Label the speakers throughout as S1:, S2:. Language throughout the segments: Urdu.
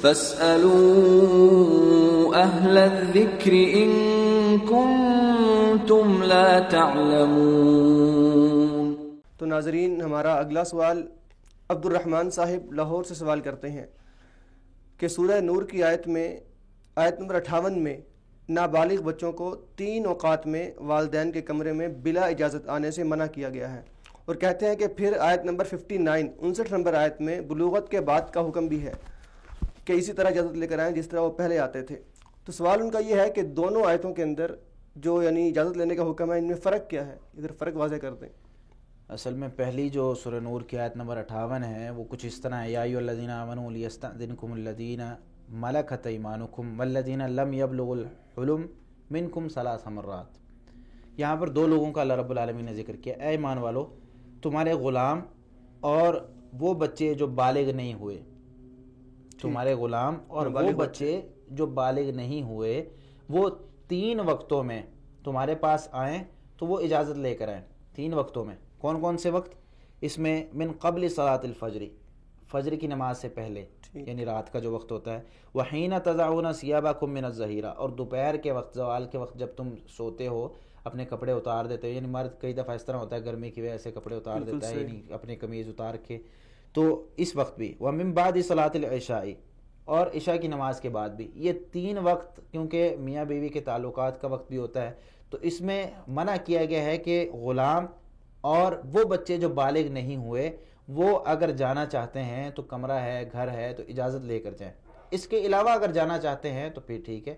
S1: فاسألوا أهل الذكر إن كنتم لا تعلمون۔
S2: تو ناظرین، ہمارا اگلا سوال عبد الرحمن صاحب لاہور سے سوال کرتے ہیں کہ سورہ نور کی آیت نمبر 58 میں نابالغ بچوں کو 3 اوقات میں والدین کے کمرے میں بلا اجازت آنے سے منع کیا گیا ہے، اور کہتے ہیں کہ پھر آیت نمبر 59 نمبر آیت میں بلوغت کے بعد کا حکم بھی ہے کہ اسی طرح اجازت لے کر آئیں جس طرح وہ پہلے آتے تھے۔ تو سوال ان کا یہ ہے کہ دونوں آیتوں کے اندر جو یعنی اجازت لینے کا حکم ہے، ان میں فرق کیا ہے؟ اگر فرق واضح کر دیں۔
S3: اصل میں پہلی جو سورہ نور کی آیت نمبر 58 ہے وہ کچھ اس طرح ہے، یا ایھا الذین آمنوا لیستأذنکم الذین ملکت ایمانکم والذین لم یبلغوا الحلم منکم 3 مرات۔ یہاں پر 2 لوگوں کا اللہ رب العالمین نے ذکر کیا، اے ایمان والو، تمہارے غلام اور وہ بچے جو بالغ نہیں ہوئے، تمہارے غلام اور وہ بچے جو بالغ نہیں ہوئے وہ 3 وقتوں میں تمہارے پاس آئیں تو وہ اجازت لے کر آئیں۔ 3 وقتوں میں کون کون سے وقت؟ اس میں من قبل صلاۃ الفجر، فجر کی نماز سے پہلے، یعنی رات کا جو وقت ہوتا ہے، وحین تضعون ثیابکم من الظہیرہ، اور دوپہر کے وقت، زوال کے وقت جب تم سوتے ہو اپنے کپڑے اتار دیتے ہو، یعنی مرد کئی دفعہ اس طرح ہوتا ہے گرمی کی وجہ سے کپڑے اتار دیتا ہے، یعنی اپنی قمیض اتار کے، تو اس وقت بھی، ومن بعد صلاۃ العشاء، اور عشاء کی نماز کے بعد بھی۔ یہ 3 وقت کیونکہ میاں بیوی کے تعلقات کا وقت بھی ہوتا ہے، تو اس میں منع کیا گیا ہے کہ غلام اور وہ بچے جو بالغ نہیں ہوئے وہ اگر جانا چاہتے ہیں تو کمرہ ہے، گھر ہے، تو اجازت لے کر جائیں۔ اس کے علاوہ اگر جانا چاہتے ہیں تو پھر ٹھیک ہے،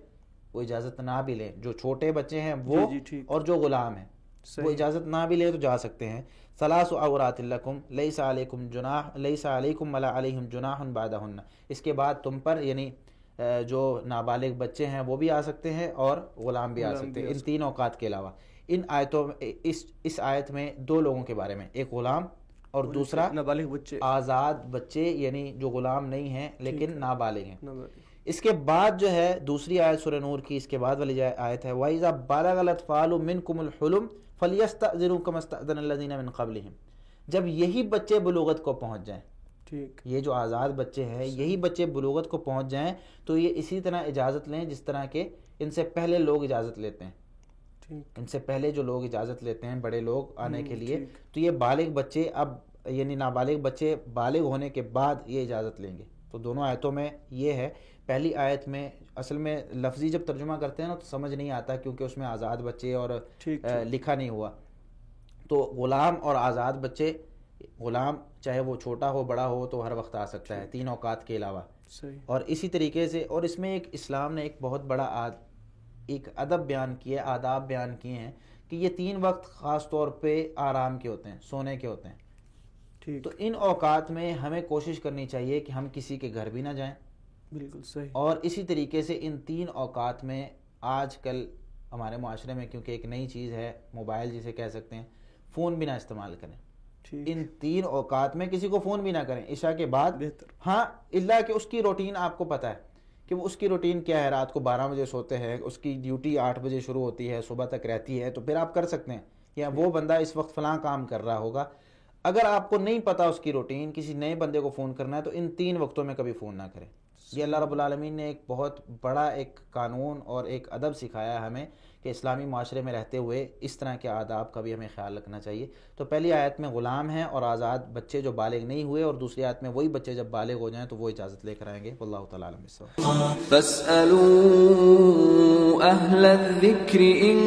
S3: وہ اجازت نہ بھی لیں، جو چھوٹے بچے ہیں وہ اور جو غلام ہیں وہ اجازت نہ بھی لیں تو جا سکتے ہیں۔ 3 عورات لکم لیس علیکم ولا علیہم جناح بعدہن، اس کے بعد تم پر یعنی جو نابالغ بچے ہیں وہ بھی آ سکتے ہیں اور غلام بھی آ سکتے ہیں، ان 3 اوقات کے علاوہ۔ ان آیتوں اس آیت میں 2 لوگوں کے بارے میں، ایک غلام اور دوسرا
S2: نابالغ بچے،
S3: آزاد بچے، یعنی جو غلام نہیں ہیں لیکن نابالغ ہیں۔ اس کے بعد جو ہے دوسری آیت سورہ نور کی، اس کے بعد والی آیت ہے وَإِذَا بَلَغَ الْأَطْفَالُ مِنْكُمُ الْحُلُمَ فَلْيَسْتَأْذِنُوا كَمَا اسْتَأْذَنَ الَّذِينَ مِنْ قَبْلِهِمْ، جب یہی بچے بلوغت کو پہنچ جائیں، یہ جو آزاد بچے ہیں یہی بچے بلوغت کو پہنچ جائیں تو یہ اسی طرح اجازت لیں جس طرح کہ ان سے پہلے لوگ اجازت لیتے ہیں، ان سے پہلے جو لوگ اجازت لیتے ہیں بڑے لوگ آنے کے لیے، تو یہ بالغ بچے اب یعنی نابالغ بچے بالغ ہونے کے بعد یہ اجازت لیں گے۔ تو دونوں آیتوں میں یہ ہے۔ پہلی آیت میں اصل میں لفظی جب ترجمہ کرتے ہیں نا تو سمجھ نہیں آتا کیونکہ اس میں آزاد بچے اور لکھا نہیں ہوا، تو غلام اور آزاد بچے، غلام چاہے وہ چھوٹا ہو بڑا ہو تو ہر وقت آ سکتا ہے 3 اوقات کے علاوہ۔ اور اسی طریقے سے، اور اس میں ایک اسلام نے ایک بہت بڑا ایک ادب بیان کیا ہے، آداب بیان کیے ہیں کہ یہ 3 وقت خاص طور پہ آرام کے ہوتے ہیں، سونے کے ہوتے ہیں۔ تو ان اوقات میں ہمیں کوشش کرنی چاہیے کہ ہم کسی کے گھر بھی نہ جائیں،
S2: بالکل صحیح۔
S3: اور اسی طریقے سے ان 3 اوقات میں آج کل ہمارے معاشرے میں کیونکہ ایک نئی چیز ہے موبائل جسے کہہ سکتے ہیں، فون بھی نہ استعمال کریں۔ ان 3 اوقات میں کسی کو فون بھی نہ کریں عشاء کے بعد، ہاں الا کہ اس کی روٹین آپ کو پتہ ہے کہ وہ اس کی روٹین کیا ہے، رات کو 12 بجے سوتے ہیں، اس کی ڈیوٹی 8 بجے شروع ہوتی ہے، صبح تک رہتی ہے، تو پھر آپ کر سکتے ہیں، یا وہ بندہ اس وقت فلاں کام کر رہا ہوگا۔ اگر آپ کو نہیں پتا اس کی روٹین، کسی نئے بندے کو فون کرنا ہے تو ان 3 وقتوں میں کبھی فون نہ کریں۔ یہ اللہ رب العالمین نے ایک بہت بڑا ایک قانون اور ایک ادب سکھایا ہے ہمیں کہ اسلامی معاشرے میں رہتے ہوئے اس طرح کے آداب کا بھی ہمیں خیال رکھنا چاہیے۔ تو پہلی آیت میں غلام ہیں اور آزاد بچے جو بالغ نہیں ہوئے، اور دوسری آیت میں وہی بچے جب بالغ ہو جائیں تو وہ اجازت لے کر آئیں گے۔ واللہ تعالی اعلم بالصواب۔
S1: فاسألوا أهل الذكر إن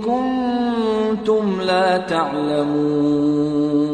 S1: كنتم لا تعلمون۔